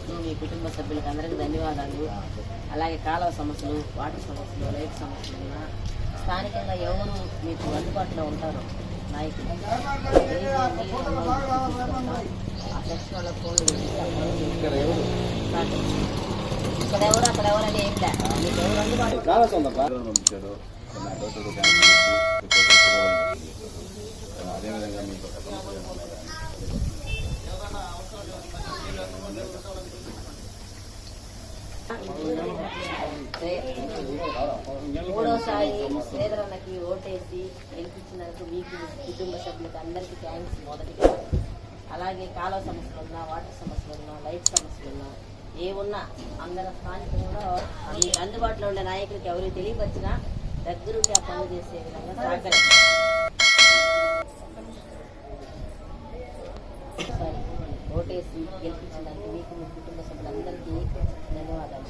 మీకు మీ కుటుంబ సభ్యులకు అందరికీ ధన్యవాదాలు. అలాగే కాలువ సమస్యలు, వాటర్ సమస్యలు, లైట్ సమస్యలు ఉన్న స్థానికంగా ఎవరు మీకు అందుబాటులో ఉంటారో నాయకులు ఆ సెక్షన్ వాళ్ళకి ఫోన్లు ఇక్కడ ఎవరు అక్కడ ఎవరని ఏం లే మీకు ఎవరు అందుబాటులో అదేవిధంగా మీకు మూడోసారి శ్రీధరన్నకి ఓటేసి గెలిపించినందుకు మీకు కుటుంబ సభ్యులకు అందరికీ థ్యాంక్స్ మొదటిగా. అలాగే కాలువ సమస్యలు ఉన్నా, వాటర్ సమస్యలు ఉన్నా, లైట్ సమస్యలు ఉన్నా, ఏమున్నా అందరూ స్థానికంగా మీకు అందుబాటులో ఉండే నాయకులకి ఎవరికి తెలియపరిచినా దగ్గరుండి ఆ పనులు చేసే విధంగా సహకరిస్తారు. ఓటేసి గెలిపించడానికి మీకు మీ కుటుంబ సభ్యులందరికీ ధన్యవాదాలు.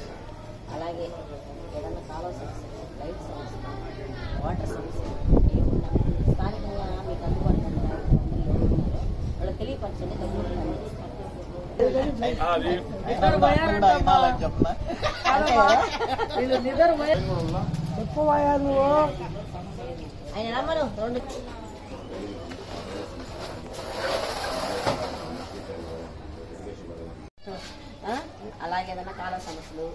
అలాగే ఏదన్నా కాలువ సమస్యలు, లైట్ సమస్యలు, వాటర్ సమస్యలు ఏమున్నా స్థానికంగా మీకు అందుబాటులో ఉంటారు వాళ్ళకి తెలియపరచండి. ఆయన రమ్మను రెండు అలాగే ఏదైనా కాలువ సమస్యలు,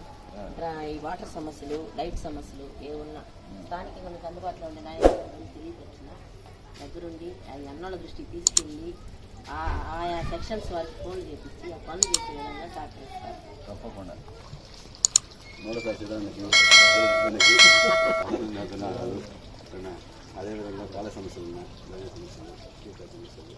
ఈ వాటర్ సమస్యలు, లైట్ సమస్యలు ఏమున్నా స్థానికంగా మీకు అందుబాటులో ఉండే నాయకులు తెలియపరిచిన దగ్గరుండి అది అన్నోళ్ళ దృష్టికి తీసుకెళ్ళి ఆయా సెక్షన్స్ వారికి ఫోన్లు చేపించి ఆ పనులు చేసే విధంగా సహకరిస్తారు. తప్పకుండా అదేవిధంగా కాల సమస్యలు ఉన్నాయి, లైన సమస్యలు, సమస్యలు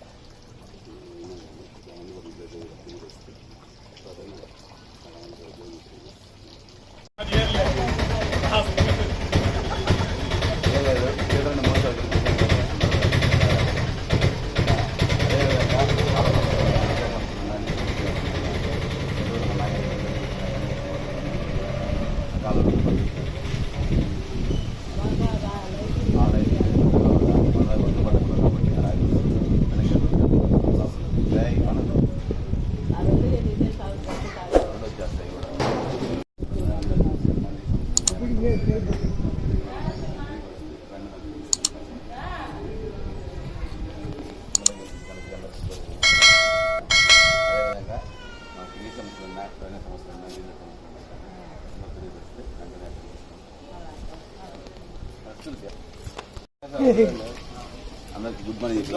అందరికి గుడ్ మార్నింగ్.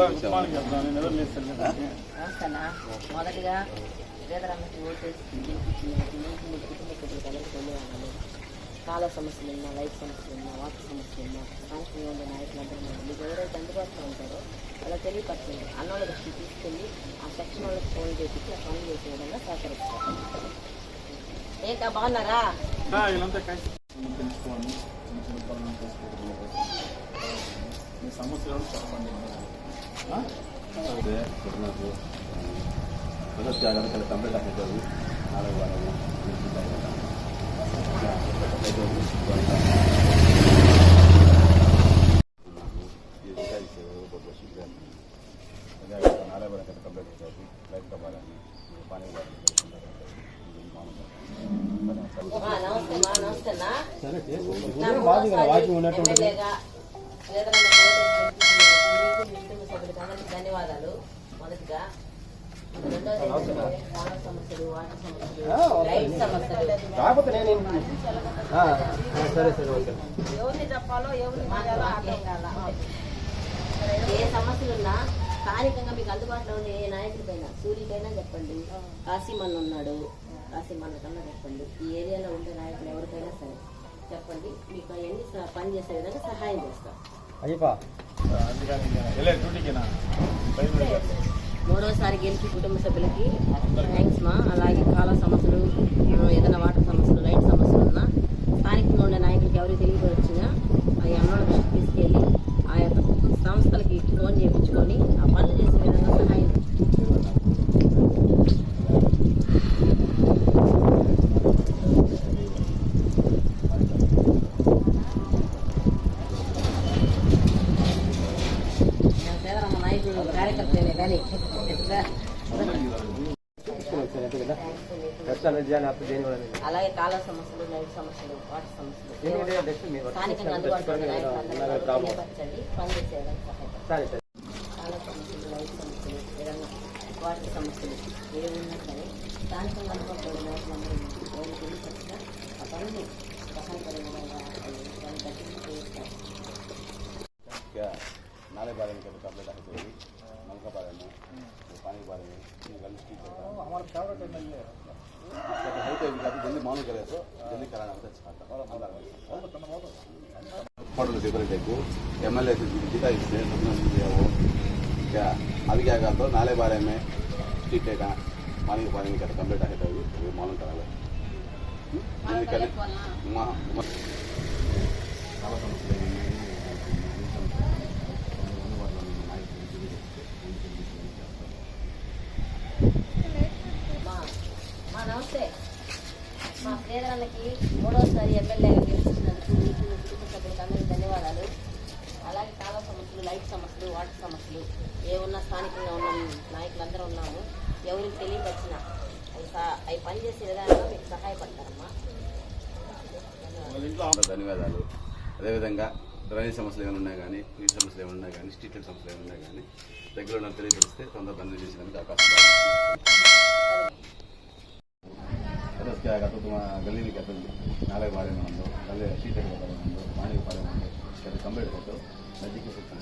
మొదటిగా శ్రీధరన్నకి ఓటేసి గెలిపించినందుకు మీకు మీ కుటుంబ సభ్యులకు అందరికీ ధన్యవాదాలు. కాలువ సమస్యలు ఉన్నా, లైట్ సమస్యలు ఉన్నా, వాటర్ సమస్యలు ఉన్నా స్థానికంగా ఉండే నాయకులందరూ మీకు ఎవరైతే అందుబాటులో ఉంటారో అలా తెలియపరచండి. అన్నోళ్ళ దృష్టికి తీసుకెళ్ళి ఆ సెక్షన్ వాళ్ళకి ఫోన్ చేసి ఆ పనులు చేసే విధంగా సహకరిస్తారు. ఏంటా బాగున్నారా? సమస్యలు కంప్లీట్ అవుతుంది. ధన్యవాదాలు. మొదటిగా రెండోది కాలువ సమస్యలు, వాటర్ సమస్యలు, లైట్ సమస్యలు ఎవరిని చెప్పాలో ఎవరిని ఏ సమస్యలున్నా స్థానికంగా మీకు అందుబాటులో ఉండే ఏ నాయకుడికైనా, సూర్యుకైనా చెప్పండి, కాశీమన్న ఉన్నాడు, కాశీమన్న కన్నా చెప్పండి, ఈ ఏరియాలో ఉండే నాయకులు ఎవరికైనా సరే చెప్పండి, మీకు అవన్నీ పని చేసే విధంగా సహాయం చేస్తాం. మూడోసారి గెలిచి కుటుంబ సభ్యులకి థ్యాంక్స్ మా. అలాగే కాలువ సమస్యలు, ఏదైనా వాటర్ సమస్యలు, లైట్ సమస్యలు ఉన్నా స్థానికంగా ఉండే నాయకులకి ఎవరికి తెలియవచ్చినా ఆ అన్నోళ్ళ దృష్టికి తీసుకెళ్ళి ఆ యొక్క సంస్థలకి ఫోన్ చేయించుకొని ఆ పనులు చేసే విధంగా సహాయం. నాయకులు కార్యకర్తలే కానీ అలాగే కాల సమస్యలు, లైట్ సమస్యలు, వాటర్ సమస్యలు స్థానికంగా అందుబాటులో ఉన్న నాయకులందరూ తెలియపరచండి, పనిచేసేయడానికి సహాయపడండి. కాల సమస్యలు, లైట్ సమస్యలు, ఏదైనా వాటర్ సమస్యలు ఏమున్నా సరే స్థానికంగా అందుబాటులో ఉన్న నాయకులందరూ ఎవరు తెలియపరిచినా ఆ పనులు సహాయపడే విధంగా దాన్ని గట్టిగా చేస్తారు. नाले बारे में कभी कंप्लीट आते हुए नलका बारे में पानी बारे में हमारा फेवरेट एमएलए है तो जल्दी मालूम करे तो जल्दी कराना होता अच्छा फोटो डिफरेंट है एमएलए जीता इससे वो क्या अभी क्या करता हो नाले बारे में ठीक है कहाँ पानी के बारे में क्या कंप्लीट आते हुए वो मालूम करा लो నమస్తే. మా శ్రీధరానికి మూడోసారి ఎమ్మెల్యేగా గెలిపించినందుకు మీకు కుటుంబ సభ్యులకు అందరికీ ధన్యవాదాలు. అలాగే కాల సమస్యలు, లైట్ సమస్యలు, వాటర్ సమస్యలు ఏమున్నా స్థానికంగా ఉన్న నాయకులందరూ ఉన్నాము. ఎవరికి తెలియపరిచినా అవి పనిచేసే విధానంగా మీకు సహాయపడతారమ్మా. ధన్యవాదాలు. అదేవిధంగా డ్రైనేజ్ సమస్యలు ఏమైనా ఉన్నాయి కానీ, నీటి సమస్యలు ఏమైనా ఉన్నాయి కానీ, స్ట్రీట్ లైట్ సమస్యలు ఏమైనా ఉన్నాయి కానీ దగ్గర నాకు తెలియపరిస్తే తొందరగా బంద్ చేసేందుకు అవకాశం क्या आएगा तो तुम्हारा गली में कहते नाले के बारे में हम लोग गले शीटे के बारे में हम लोग पानी के बारे में हम लोग कहते कंप्लीट करते हो नदी के किसी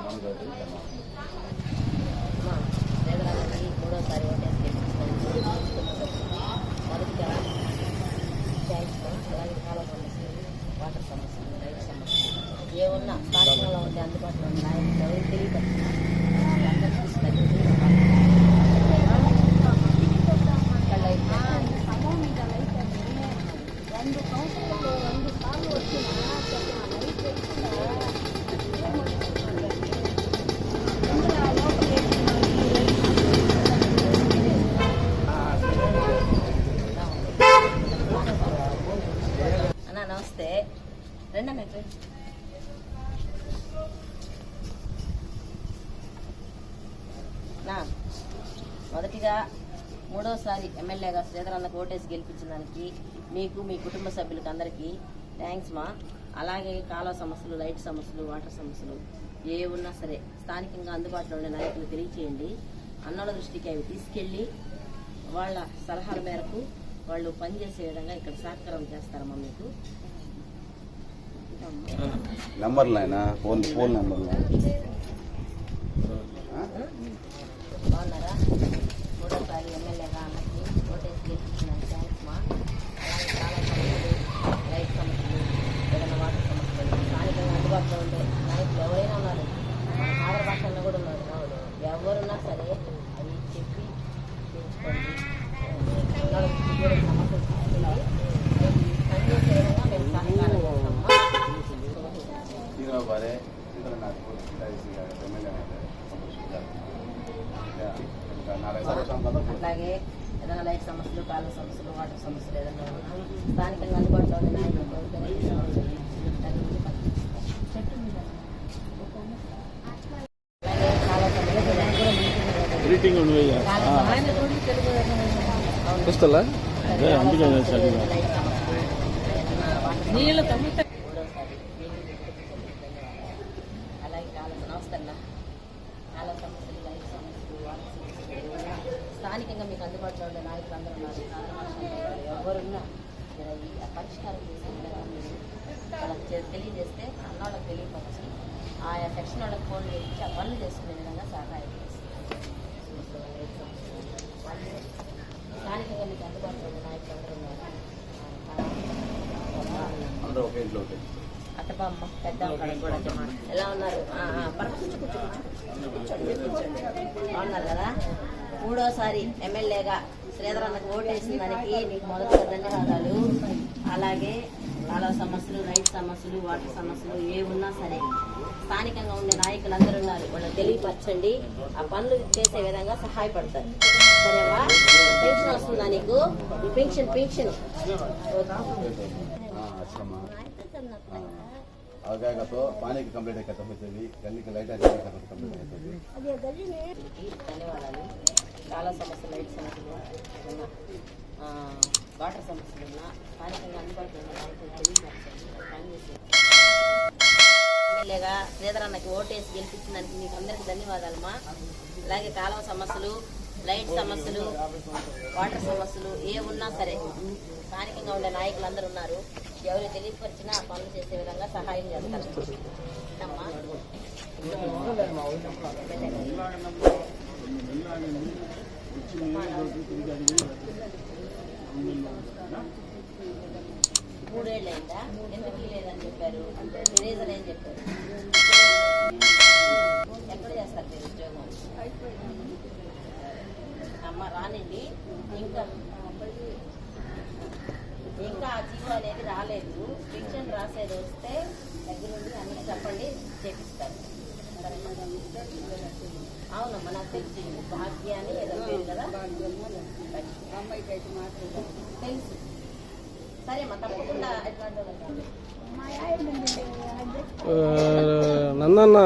मालूम करते हो करना మూడోసారి మొదటిగా థ్యాంక్స్. అలాగే కాల సమస్యలు, వాటర్ సమస్యలు, లైట్ సమస్యలు ఏమున్నా స్థానికంలో ఉండే అందుబాటులో ఉన్న నాయకులు ఎవరికి తెలియపరిచిన అందరూ తీసుకెళ్ళి అన్నా నమస్తే. రెండన్నా మొదటిగా మూడోసారి ఎమ్మెల్యేగా శ్రీధరన్నకు ఓటేసి గెలిపించిన దానికి మీకు, మీ కుటుంబ సభ్యులకు అందరికీ థ్యాంక్స్ మా. అలాగే కాలువ సమస్యలు, లైట్ సమస్యలు, వాటర్ సమస్యలు ఏ ఉన్నా సరే స్థానికంగా అందుబాటులో ఉండే నాయకులు తెలియచేయండి. అన్నల దృష్టికి అవి తీసుకెళ్ళి వాళ్ళ సలహాల మేరకు వాళ్ళు పనిచేసే విధంగా ఇక్కడ సహకారం చేస్తారమ్మా. మీకు నంబర్లు అయినా ఫోన్ నంబర్లు బాగున్నారా? మూడోసారి ఎమ్మెల్యేగా అన్నకి ఓటేసి గెలిపించిన థ్యాంక్స్ మా. అలాగే చాలా సమస్యలు, లైట్ సమస్యలు, ఏదైనా వాటర్ సమస్యలు స్థానికంగా అందుబాటులో ఉండే నాయకులు ఎవరైనా ఉన్నారు, మన ఆంధ్ర భాషల్లో కూడా ఉన్నారు. ఎవరున్నా సరే అవి చెప్పి చేయించుకోండి. సమస్యలు తీసుకెళ్ళి పనిచేసే విధంగా మేము సహకారం చేస్తామమ్మా. అట్లాగే ఏదైనా లైట్ సమస్యలు, కాలువ సమస్యలు, వాటర్ సమస్యలు ఏదైనా ఉన్నా స్థానికంగా అందుబాటులో ఉన్న నాయకులు అలాగే నమస్తన్నా. కాలువ సమస్యలు, లైట్ సమస్యలు, వాటర్ సమస్యలు స్థానికంగా మీకు అందుబాటులో ఉండే నాయకులు అందరూ ఉన్నారు. ఎవరున్నా ఆ పరిష్కారం చేసే విధంగా మీరు వాళ్ళకి తెలియజేస్తే అన్నోళ్ళకి తెలియపరిచి ఆయా సెక్షన్ వాళ్ళకి ఫోన్ చేసి ఆ పనులు చేసుకునే విధంగా సహాయం చేస్తారు. స్థానికంగా మీకు అందుబాటులో ఉండే నాయకులు అందరూ ఉన్నారు. అట్టబామ్మ పెద్ద కూడా ఎలా ఉన్నారు? బాగున్నారు కదా? మూడోసారి ఎమ్మెల్యేగా శ్రీధరన్నకు ఓటేసిన దానికి నీకు మొదటిగా ధన్యవాదాలు. అలాగే కాలువ సమస్యలు, లైట్ సమస్యలు, వాటర్ సమస్యలు ఏ ఉన్నా సరే స్థానికంగా ఉండే నాయకులు అందరూ ఉన్నారు. వాళ్ళకి తెలియపరచండి, ఆ పనులు చేసే విధంగా సహాయపడతారు. సరేవా? పెన్షన్ వస్తుందా నీకు? పెన్షన్ आएगा तो पानी की कंप्लीट करता है, गली की लाइट कंप्लीट ధన్యవాదాలు. చాలా సమస్యలు, లైట్ సమస్యలు ఏదన్నా వాటర్ సమస్యలు ఉన్నా స్థానికంగా అందుబాటులో ఉన్న నాయకులు తెలియపరచండి. పనిచేసే ఎమ్మెల్యేగా శ్రీధర్ అన్నకి ఓటేసి గెలిపించినందుకు మీకు అందరికీ ధన్యవాదాలమ్మా. అలాగే కాలువ సమస్యలు, లైట్ సమస్యలు, వాటర్ సమస్యలు ఏ ఉన్నా సరే స్థానికంగా ఉండే నాయకులు అందరూ ఉన్నారు. ఎవరు తెలియపరిచినా పనులు చేసే విధంగా సహాయం చేస్తారు. అమ్మా 3 ఏళ్ళు అయిందా? ఎందుకు లేదని చెప్పారు? రీజన్ ఏం చెప్పారు? ఎక్కడ చేస్తారు మీరు ఉద్యోగం? అమ్మ రానండి, ఇంకా ఆ జీవో అనేది రాలేదు. ఫిక్షన్ రాసేది వస్తే దగ్గర నుండి అన్ని చెప్పండి, చేపిస్తారు. అవునమ్మా, నాకు తెలిసి భాగ్య అని ఏదో పేరు కదా, తెలుసు. సరే అమ్మా, తప్పకుండా నందన్న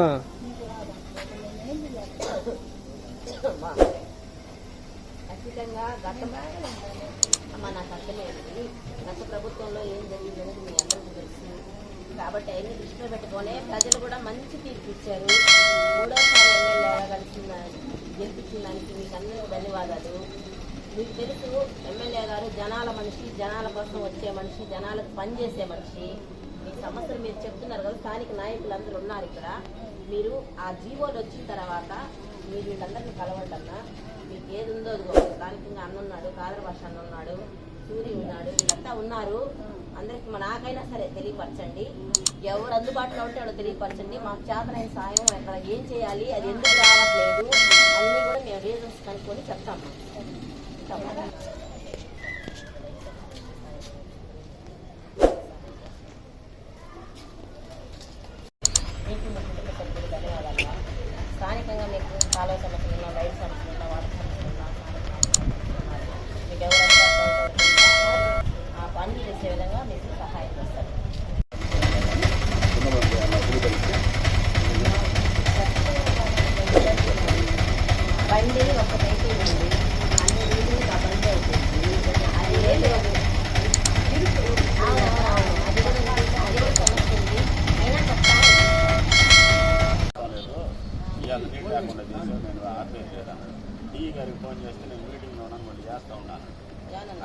ఖచ్చితంగా అమ్మ నాకు అర్థమైంది. గత ప్రభుత్వంలో ఏం జరిగిందనేది మీ అందరికీ తెలుసు. కాబట్టి అవన్నీ దృష్టిలో పెట్టుకొని ప్రజలు కూడా మంచి తీర్పు ఇచ్చారు. 3వసారి ఎమ్మెల్యేగా గెలిపించిన దానికి మీకు అందరికీ ధన్యవాదాలు. మీకు తెలుసు ఎమ్మెల్యే గారు జనాల మనిషి, జనాల కోసం వచ్చే మనిషి, జనాలకు పనిచేసే మనిషి. మీ సమస్యలు మీరు చెప్తున్నారు కదా, స్థానిక నాయకులు అందరూ ఉన్నారు ఇక్కడ. మీరు ఆ జీవోలు వచ్చిన తర్వాత మీరు వీళ్ళందరినీ కలవండి అన్న. మీకు ఏది ఉందో అదిగో స్థానికంగా అన్న ఉన్నాడు, కాదరభాష అన్న ఉన్నాడు, సూర్య ఉన్నాడు, వీళ్ళంతా ఉన్నారు. అందరికి నాకైనా సరే తెలియపరచండి. ఎవరు అందుబాటులో ఉంటే వాళ్ళు తెలియపరచండి. మాకు చేతనైన సాయం ఎక్కడ ఏం చేయాలి, అది ఎందుకు రావట్లేదు అన్నీ కూడా మేము రీజన్స్ కనుక్కొని చెప్తాము. మీకు మీ కుటుంబ సభ్యులు ధన్యవాదాలు. స్థానికంగా మీకు కాలువ సమస్యలు ఉన్నా, లైట్ సమస్యలు ఉన్నా, వాటర్ సమస్యలు ఉన్నా, మీకు ఎవరు ఆ పనులు చేసే విధంగా మీకు సహాయం చేస్తారు. బండి ఒక వెహికల్ ఉంది, అన్ని వీధులు ఆ బండి అవుతుంది. అది ఏ లేదు, అది కూడా సమస్య ఉంది. అయినా చెప్తాను. ఇవాళ నీట్ లేకుండా చేసాను, నేను ఆర్డర్ చేశాను. టీ గారికి ఫోన్ చేస్తే నేను మీటింగ్లో ఉన్నాను, మళ్ళీ చేస్తూ ఉన్నాను.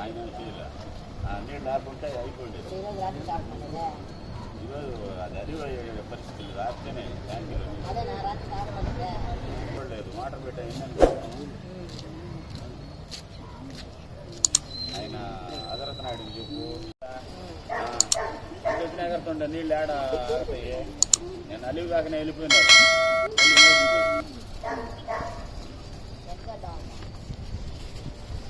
ఆయన చేయలే, నీళ్ళు లేకుంటే అయిపోయింది. ఈరోజు రాత్రి తాగమనేదా? ఈరోజు అది అరివయ్యే పరిస్థితులు రాస్తేనే ట్యాంకీలో అదే నా రాత్రి తాగమనేదా? లేదు, వాటర్ పెట్ట ఆయన అదరత నాయుడికి చెప్పు. చెప్పినాగరుతుండే నీళ్ళు ఏడ ఆగుతాయి. నేను అలివి కాకనే వెళ్ళిపోయినాను.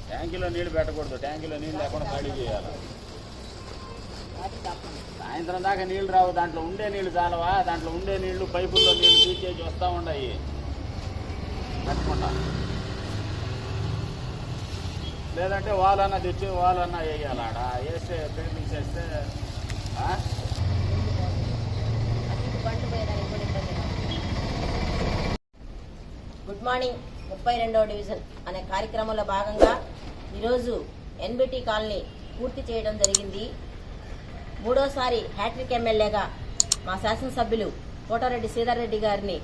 ట్యాంకీలో నీళ్ళు పెట్టకూడదు, ట్యాంకీలో నీళ్ళు లేకుండా ఖాళీ చేయాలి. సాయంత్రం దాకా నీళ్లు రావు, దాంట్లో ఉండే నీళ్లు చాలవా? దాంట్లో ఉండే నీళ్లు పైపుల్లో నీళ్లు తీసేసి వస్తూ ఉన్నాయి పెట్టకుండా. లేదంటే వాళ్ళన్నా తెచ్చి వాళ్ళన్నా వేయాలి. ఆడ వేస్తే పెయింటింగ్ చేస్తే గుడ్ మార్నింగ్ 32వ డివిజన్ అనే కార్యక్రమంలో భాగంగా ఈరోజు ఎన్బిటి కాలనీ పూర్తి చేయడం జరిగింది. 3వసారి హ్యాట్రిక్ ఎమ్మెల్యేగా మా శాసనసభ్యులు కోటారెడ్డి శ్రీధర్ రెడ్డి గారిని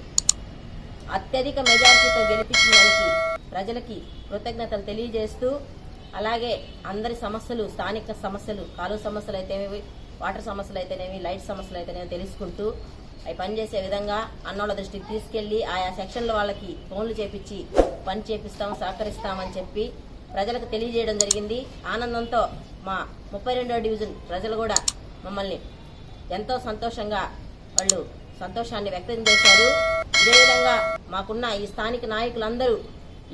అత్యధిక మెజారిటీతో గెలిపించడానికి ప్రజలకి కృతజ్ఞతలు తెలియజేస్తూ, అలాగే అందరి సమస్యలు, స్థానిక సమస్యలు, కాలువ సమస్యలు అయితేనేవి, వాటర్ సమస్యలు అయితేనేవి, లైట్ సమస్యలు అయితేనేవి తెలుసుకుంటూ అవి పనిచేసే విధంగా అన్నోళ్ళ దృష్టికి తీసుకెళ్లి ఆయా సెక్షన్ల వాళ్ళకి ఫోన్లు చేపించి పని చేపిస్తాం, సహకరిస్తామని చెప్పి ప్రజలకు తెలియజేయడం జరిగింది. ఆనందంతో మా 32వ డివిజన్ ప్రజలు కూడా మమ్మల్ని ఎంతో సంతోషంగా వాళ్ళు సంతోషాన్ని వ్యక్తం చేశారు. ఇదే విధంగా మాకున్న ఈ స్థానిక నాయకులందరూ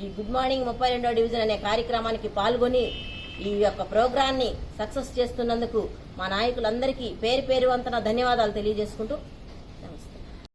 ఈ గుడ్ మార్నింగ్ 32వ డివిజన్ అనే కార్యక్రమానికి పాల్గొని ఈ యొక్క ప్రోగ్రాన్ని సక్సెస్ చేస్తున్నందుకు మా నాయకులందరికీ పేరు పేరు వంతన ధన్యవాదాలు తెలియజేసుకుంటూ